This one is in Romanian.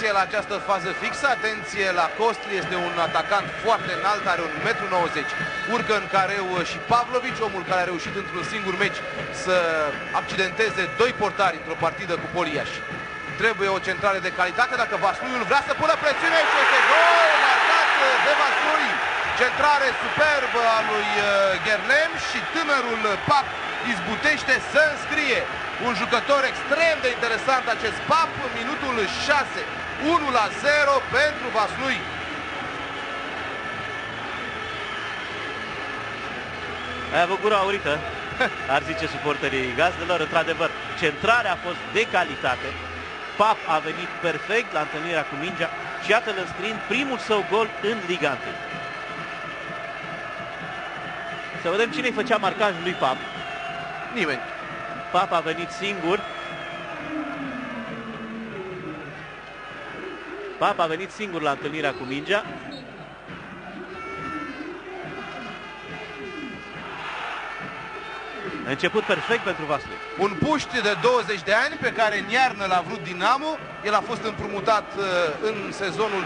atenție la această fază fixă, atenție la Costli, este un atacant foarte înalt, are 1,90 m. Urcă în careu și Pavlovici, omul care a reușit într-un singur meci să accidenteze 2 portari într-o partidă cu Poliași. Trebuie o centrare de calitate dacă Vasluiul vrea să pună presiune și este gol marcat de Vaslui. Centrare superbă a lui Gherlem și tânărul Pap izbutește să înscrie. Un jucător extrem de interesant acest Pap, minutul 6, 1-0 pentru Vaslui. Ai avut gura aurită, ar zice suporterii gazdelor. Într-adevăr, centrarea a fost de calitate. Pap a venit perfect la întâlnirea cu mingea și iată-l înscriind primul său gol în Liga 1. Să vedem cine îi făcea marcajul lui Pap. Nimeni. Pap a venit singur. Pap a venit singur la întâlnirea cu mingea. Început perfect pentru Vaslui. Un puști de 20 de ani pe care în iarnă l-a vrut Dinamo. El a fost împrumutat în sezonul